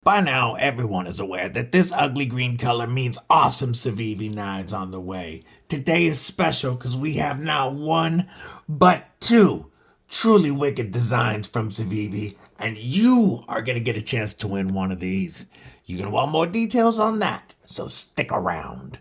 By now, everyone is aware that this ugly green color means awesome Civivi knives on the way. Today is special because we have not one, but two truly wicked designs from Civivi, and you are going to get a chance to win one of these. You're going to want more details on that, so stick around.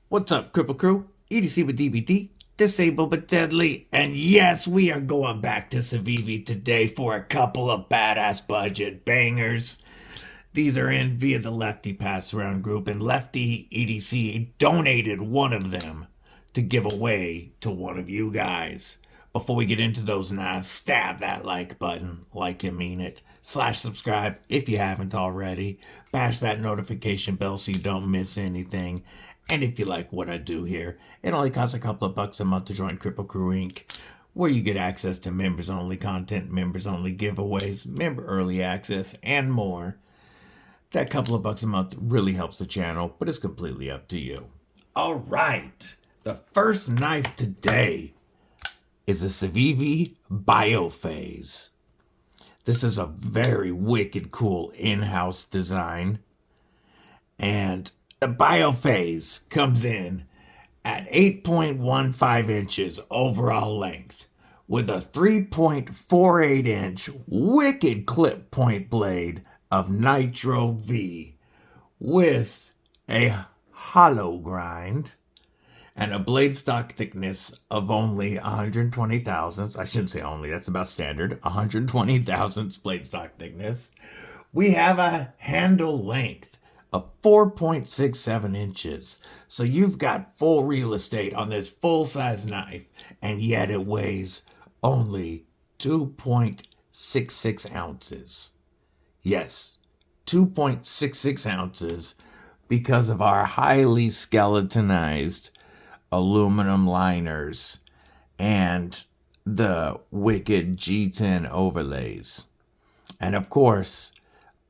What's up, Kripple Krew? EDC with DBD, disabled but deadly, and yes, we are going back to Civivi today for a couple of badass budget bangers. These are in via the Lefty Pass Around group, and Lefty EDC donated one of them to give away to one of you guys. Before we get into those knives, stab that like button like you mean it. /subscribe if you haven't already. Bash that notification bell so you don't miss anything. And if you like what I do here, it only costs a couple of bucks a month to join Kripple Krew Inc., where you get access to members-only content, members-only giveaways, member early access, and more. That couple of bucks a month really helps the channel, but it's completely up to you. All right, the first knife today is a Civivi Biophase. This is a very wicked cool in-house design, and the Biophase comes in at 8.15 inches overall length with a 3.48 inch wicked clip point blade of NitroV with a hollow grind and a blade stock thickness of only 120 thousandths. I shouldn't say only, that's about standard. 120 thousandths blade stock thickness. We have a handle length of 4.67 inches. So you've got full real estate on this full-size knife, and yet it weighs only 2.66 ounces. Yes, 2.66 ounces because of our highly skeletonized aluminum liners and the wicked G10 overlays. And of course,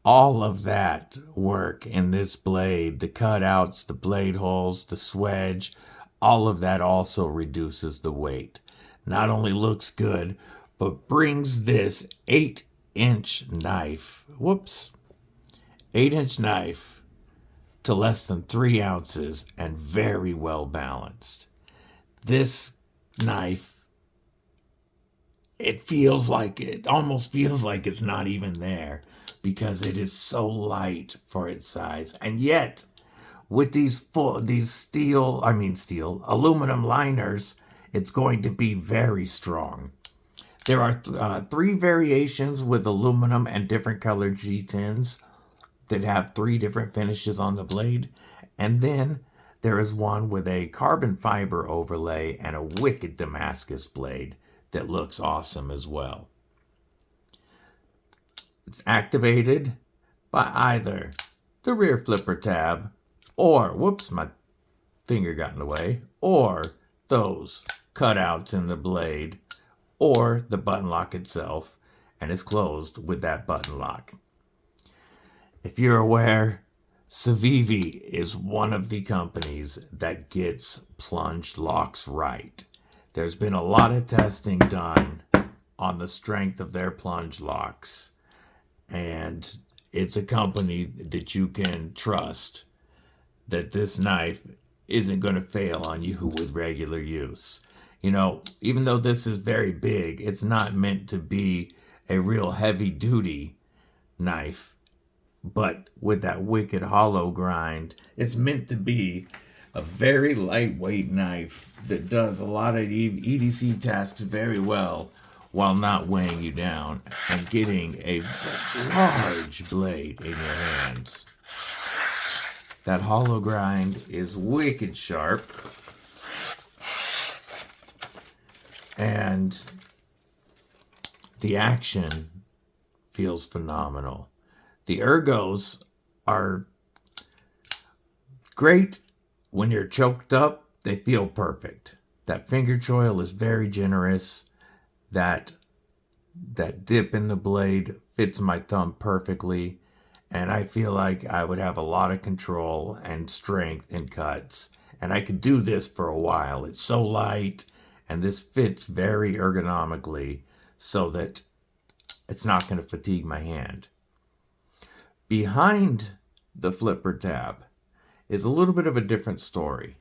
all of that work in this blade, the cutouts, the blade holes, the swedge, all of that also reduces the weight. Not only looks good, but brings this 8-inch knife, 8-inch knife to less than 3 ounces and very well balanced. This knife, it almost feels like it's not even there, because it is so light for its size. And yet, with these aluminum liners, it's going to be very strong. There are 3 variations with aluminum and different colored G10s that have 3 different finishes on the blade. And then there is one with a carbon fiber overlay and a wicked Damascus blade that looks awesome as well. It's activated by either the rear flipper tab or, my finger got in the way, or those cutouts in the blade, or the button lock itself, and is closed with that button lock. If you're aware, Civivi is one of the companies that gets plunged locks right. There's been a lot of testing done on the strength of their plunge locks, and it's a company that you can trust that this knife isn't going to fail on you with regular use. You know, even though this is very big, it's not meant to be a real heavy-duty knife, but with that wicked hollow grind, it's meant to be a very lightweight knife that does a lot of EDC tasks very well while not weighing you down and getting a large blade in your hands. That hollow grind is wicked sharp, and the action feels phenomenal. The ergos are great when you're choked up. They feel perfect. That finger choil is very generous. That dip in the blade fits my thumb perfectly, And I feel like I would have a lot of control and strength in cuts. And I could do this for a while. It's so light, and this fits very ergonomically so that it's not going to fatigue my hand. Behind the flipper tab is a little bit of a different story.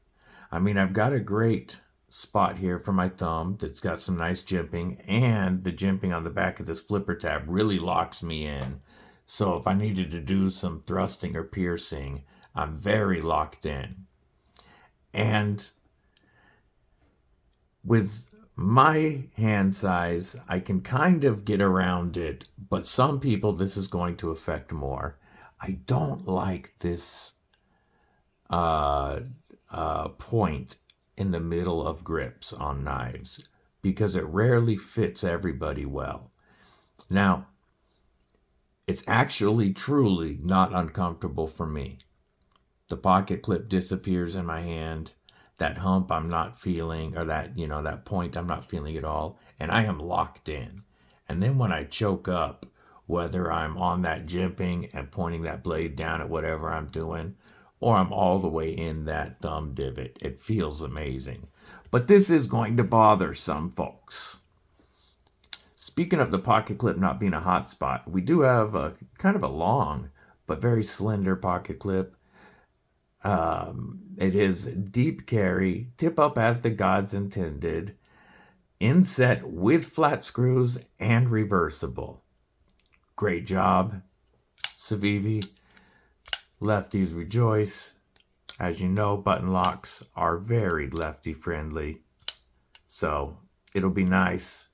I mean, I've got a great spot here for my thumb that's got some nice jimping, and the jimping on the back of this flipper tab really locks me in. So if I needed to do some thrusting or piercing, I'm very locked in. And with my hand size, I can kind of get around it, but some people this is going to affect more. I don't like this point in the middle of grips on knives because it rarely fits everybody well. Now, it's actually truly not uncomfortable for me. The pocket clip disappears in my hand. That hump I'm not feeling, or that, that point I'm not feeling at all, and I am locked in. And then when I choke up, whether I'm on that jimping and pointing that blade down at whatever I'm doing, or I'm all the way in that thumb divot, it feels amazing. But this is going to bother some folks. Speaking of the pocket clip not being a hot spot, we do have a kind of a long but very slender pocket clip. It is deep carry, tip up as the gods intended, inset with flat screws and reversible. Great job, Civivi. Lefties rejoice. As you know, button locks are very lefty friendly. So it'll be nice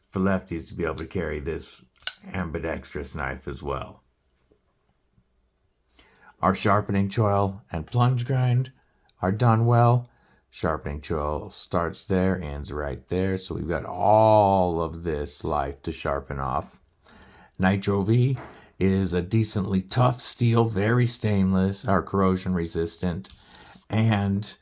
for lefties to be able to carry this ambidextrous knife as well. Our sharpening choil and plunge grind are done well. Sharpening choil starts there, ends right there. So we've got all of this life to sharpen off. NitroV is a decently tough steel, very stainless, or corrosion resistant, and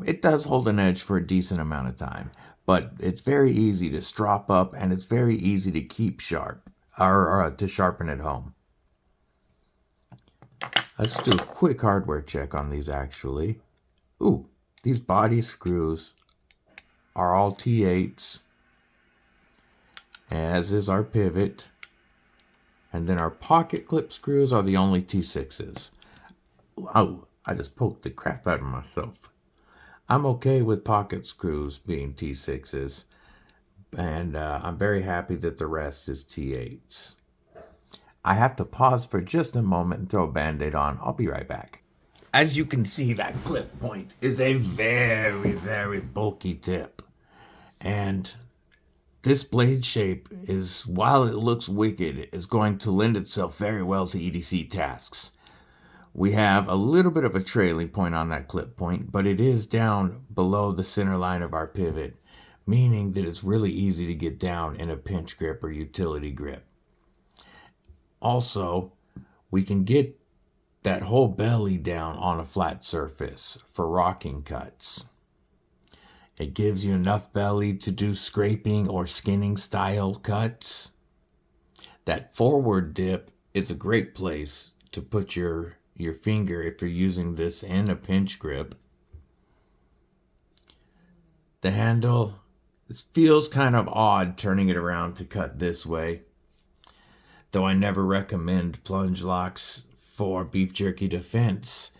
it does hold an edge for a decent amount of time. But it's very easy to strop up, and it's very easy to keep sharp, or to sharpen at home. Let's do a quick hardware check on these actually. Ooh, these body screws are all T8s, as is our pivot. And then our pocket clip screws are the only T6s. Oh, I just poked the crap out of myself. I'm okay with pocket screws being T6s, and I'm very happy that the rest is T8s. I have to pause for just a moment and throw a Band-Aid on. I'll be right back. As you can see, that clip point is a very, very bulky tip. And this blade shape is, while it looks wicked, is going to lend itself very well to EDC tasks. We have a little bit of a trailing point on that clip point, but it is down below the center line of our pivot, meaning that it's really easy to get down in a pinch grip or utility grip. Also, we can get that whole belly down on a flat surface for rocking cuts. It gives you enough belly to do scraping or skinning style cuts. That forward dip is a great place to put your finger if you're using this in a pinch grip. The handle, this feels kind of odd turning it around to cut this way. Though I never recommend plunge locks for beef jerky defense.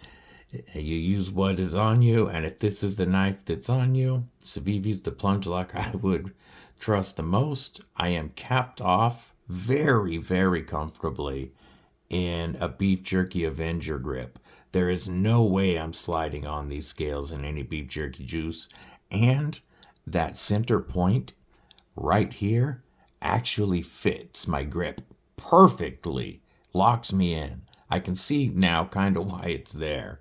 You use what is on you, and if this is the knife that's on you, Civivi's the plunge lock I would trust the most. I am capped off very, very comfortably in a beef jerky Avenger grip. There is no way I'm sliding on these scales in any beef jerky juice. And that center point right here actually fits my grip perfectly, locks me in. I can see now kind of why it's there.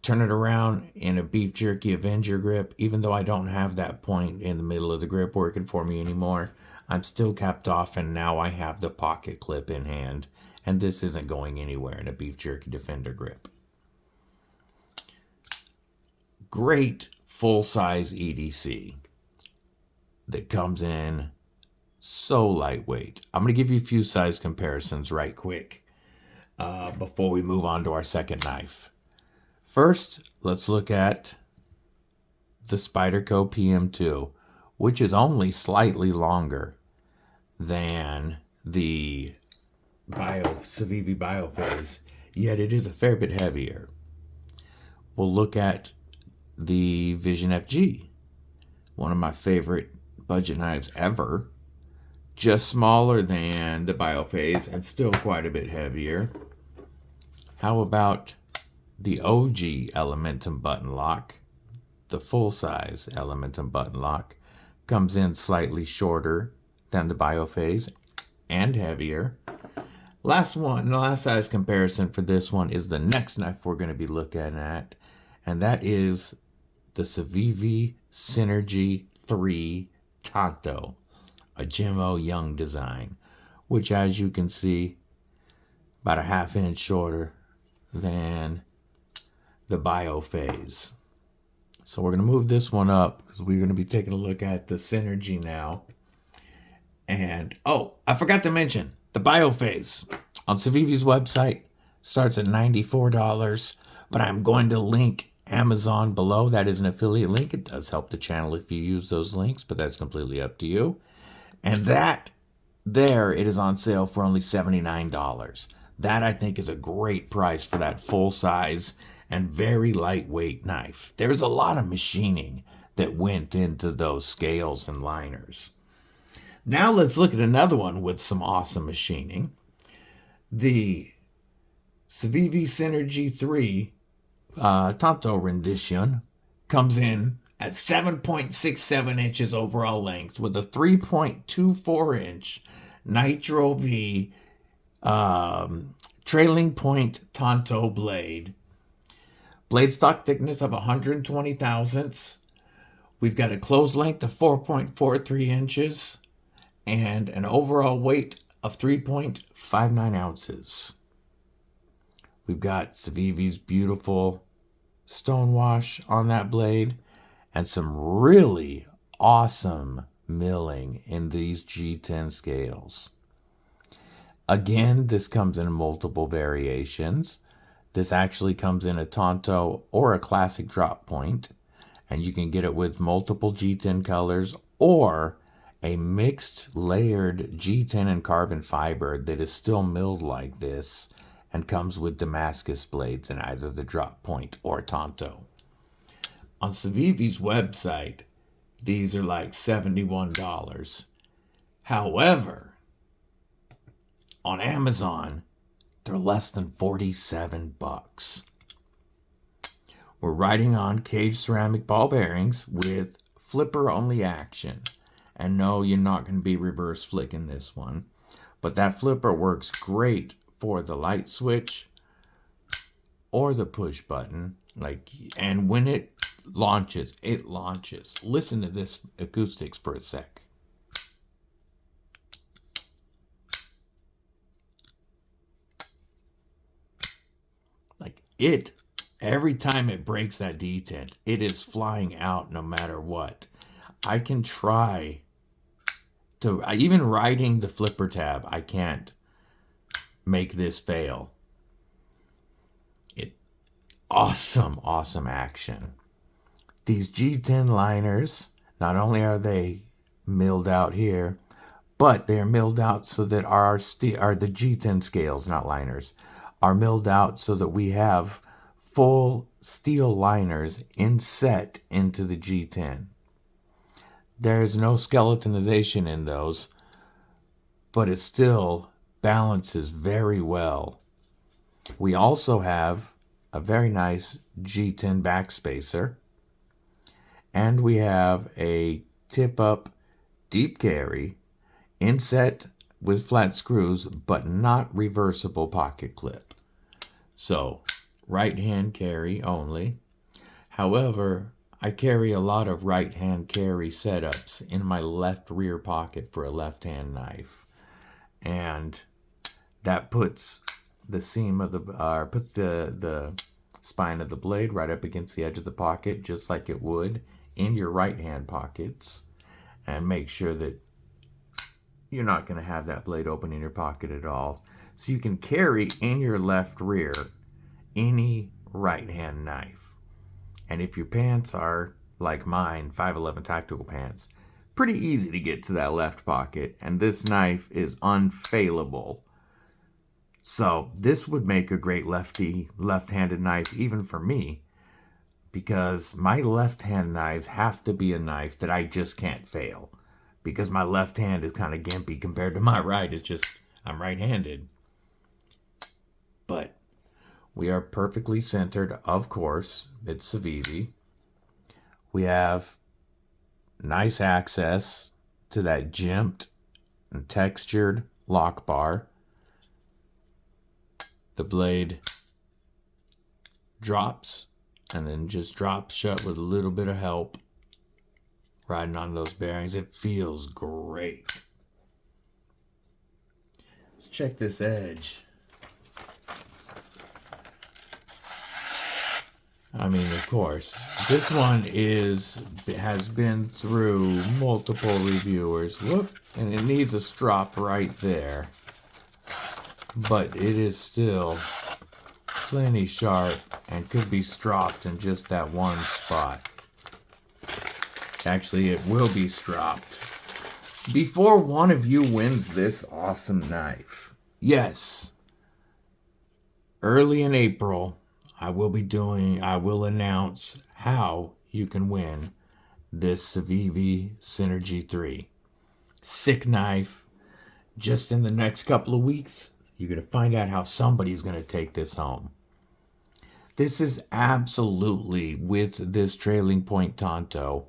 Turn it around in a beef jerky Avenger grip, even though I don't have that point in the middle of the grip working for me anymore, I'm still capped off, and now I have the pocket clip in hand, and this isn't going anywhere in a beef jerky Defender grip. Great full-size EDC that comes in so lightweight. I'm going to give you a few size comparisons right quick. before we move on to our second knife. First, let's look at the Spyderco PM2, which is only slightly longer than the Civivi Biophase, yet it is a fair bit heavier. We'll look at the Vision FG, one of my favorite budget knives ever, just smaller than the Biophase and still quite a bit heavier. How about the OG Elementum button lock? The full-size Elementum button lock comes in slightly shorter than the Biophase and heavier. Last size comparison for this one is the next knife we're going to be looking at, and that is the Civivi Synergy 3 Tanto, a Jim O. Young design, which, as you can see, about a ½ inch shorter than the Biophase. So we're going to move this one up because we're going to be taking a look at the Synergy now. And, oh, I forgot to mention, the Biophase on Civivi's website starts at $94, but I'm going to link Amazon below. That is an affiliate link. It does help the channel if you use those links, but that's completely up to you. And it is on sale for only $79. That, I think, is a great price for that full-size and very lightweight knife. There's a lot of machining that went into those scales and liners. Now let's look at another one with some awesome machining. The Civivi Synergy 3 Tanto rendition comes in at 7.67 inches overall length with a 3.24 inch NitroV trailing point Tanto blade. Blade stock thickness of 120 thousandths. We've got a closed length of 4.43 inches and an overall weight of 3.59 ounces. We've got Civivi's beautiful Stonewash on that blade and some really awesome milling in these G10 scales. Again, this comes in multiple variations. This actually comes in a Tanto or a classic drop point, and you can get it with multiple G10 colors or a mixed layered G10 and carbon fiber that is still milled like this and comes with Damascus blades in either the drop point or Tanto. On Civivi's website, these are like $71. However, on Amazon, they're less than 47 bucks. We're riding on caged ceramic ball bearings with flipper only action. And no, you're not going to be reverse flicking this one. But that flipper works great for the light switch or the push button. And when it launches, it launches. Listen to this acoustics for a sec. Every time it breaks that detent, it is flying out no matter what. I can try to, even riding the flipper tab, I can't make this fail. Awesome action. These G10 liners, not only are they milled out here, but they're milled out so that the G10 scales, not liners, are milled out so that we have full steel liners inset into the G10. There's no skeletonization in those, but it still balances very well. We also have a very nice G10 backspacer, and we have a tip-up deep carry inset with flat screws, but not reversible pocket clip. So, right-hand carry only. However, I carry a lot of right-hand carry setups in my left rear pocket for a left-hand knife. And that puts the seam of the spine of the blade right up against the edge of the pocket, just like it would in your right-hand pockets. And make sure that you're not going to have that blade open in your pocket at all. So you can carry in your left rear any right-hand knife. And if your pants are, like mine, 511 tactical pants, pretty easy to get to that left pocket. And this knife is unfailable. So this would make a great left-handed knife even for me, because my left-hand knives have to be a knife that I just can't fail, because my left hand is kind of gimpy compared to my right. It's just, I'm right-handed. But we are perfectly centered, of course. It's Civivi. We have nice access to that jimped and textured lock bar. The blade drops and then just drops shut with a little bit of help riding on those bearings. It feels great. Let's check this edge. I mean, of course, this one has been through multiple reviewers. Whoop, and it needs a strop right there. But it is still plenty sharp and could be stropped in just that one spot. Actually, it will be stropped before one of you wins this awesome knife. Yes, early in April, I will announce how you can win this Civivi Synergy 3. Sick knife. Just in the next couple of weeks, you're going to find out how somebody's going to take this home. This is absolutely, with this trailing point Tanto,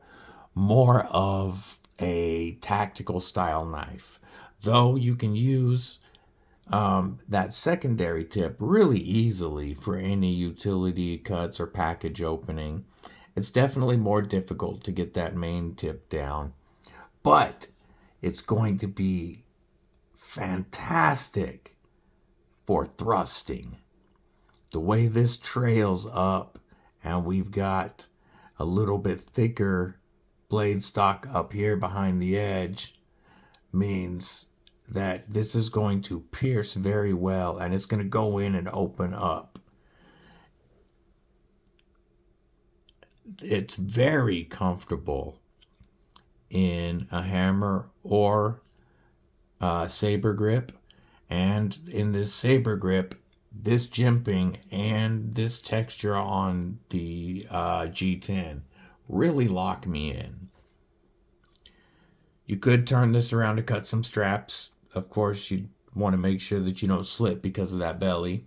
more of a tactical style knife. Though you can use that secondary tip really easily for any utility cuts or package opening. It's definitely more difficult to get that main tip down, but it's going to be fantastic for thrusting. The way this trails up, and we've got a little bit thicker blade stock up here behind the edge, means that this is going to pierce very well, and it's going to go in and open up. It's very comfortable in a hammer or saber grip, and in this saber grip, this jimping and this texture on the G10 really lock me in. You could turn this around to cut some straps. Of course, you want to make sure that you don't slip because of that belly.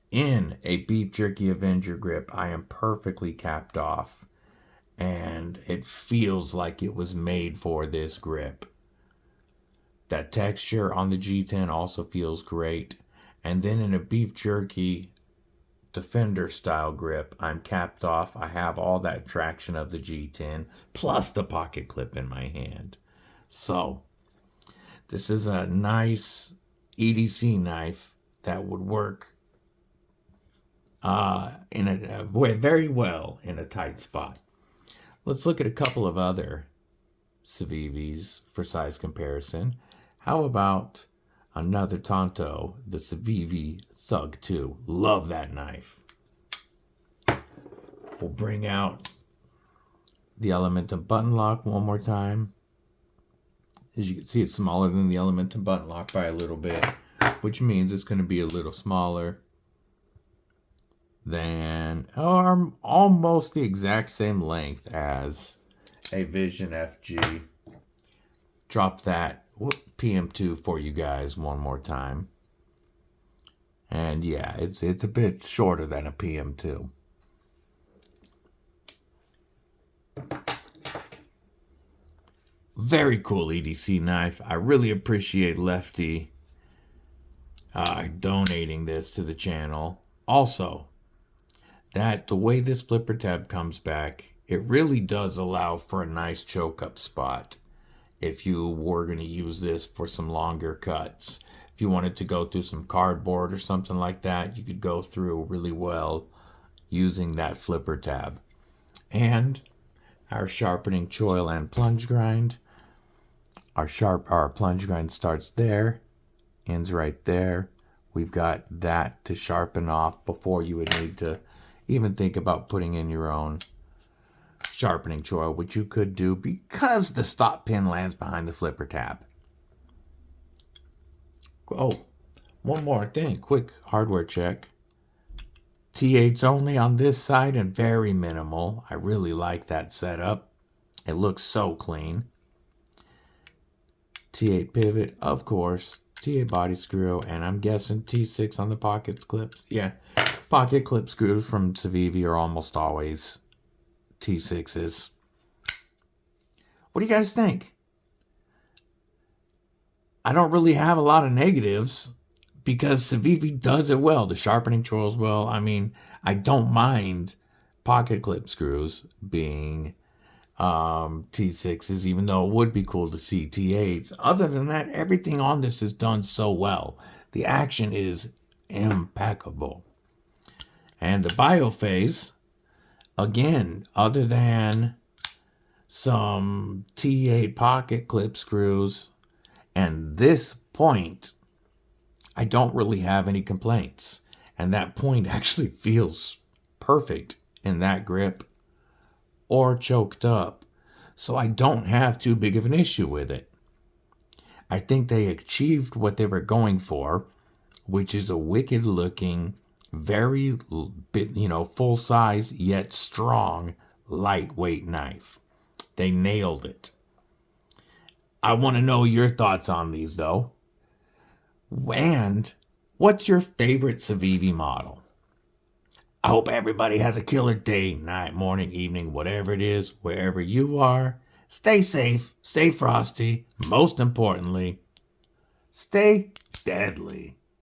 In a Beef Jerky Avenger grip, I am perfectly capped off, and it feels like it was made for this grip. That texture on the G10 also feels great. And then in a Beef Jerky Defender style grip, I'm capped off. I have all that traction of the G10 plus the pocket clip in my hand. So this is a nice EDC knife that would work very well in a tight spot. Let's look at a couple of other Civivis for size comparison. How about another Tanto, the Civivi Thug 2. Love that knife. We'll bring out the Elementum button lock one more time. As you can see, it's smaller than the Elementum button lock by a little bit, which means it's going to be a little smaller than, or almost the exact same length as a Vision FG. Drop that PM2 for you guys one more time. And yeah, it's a bit shorter than a PM2. Very cool EDC knife. I really appreciate Lefty donating this to the channel. Also, that the way this flipper tab comes back, it really does allow for a nice choke up spot. If you were going to use this for some longer cuts, if you wanted to go through some cardboard or something like that, you could go through really well using that flipper tab. And our sharpening choil and plunge grind. Our plunge grind starts there ends right there. We've got that to sharpen off before you would need to even think about putting in your own sharpening choil, which you could do because the stop pin lands behind the flipper tab. Oh, one more thing, quick hardware check. T8's only on this side and very minimal. I really like that setup. It looks so clean. T8 pivot, of course. T8 body screw, and I'm guessing T6 on the pocket clips. Yeah, pocket clip screws from Civivi are almost always T6s. What do you guys think? I don't really have a lot of negatives because Civivi does it well. The sharpening choils well. I mean, I don't mind pocket clip screws being T6s, even though it would be cool to see T8s. Other than that, everything on this is done so well. The action is impeccable. And the Biophase, again, other than some T8 pocket clip screws and this point, I don't really have any complaints. And that point actually feels perfect in that grip or choked up. So I don't have too big of an issue with it. I think they achieved what they were going for, which is a wicked looking, very, full size yet strong, lightweight knife. They nailed it. I want to know your thoughts on these though. And what's your favorite Civivi model? I hope everybody has a killer day, night, morning, evening, whatever it is, wherever you are. Stay safe, stay frosty. Most importantly, stay deadly.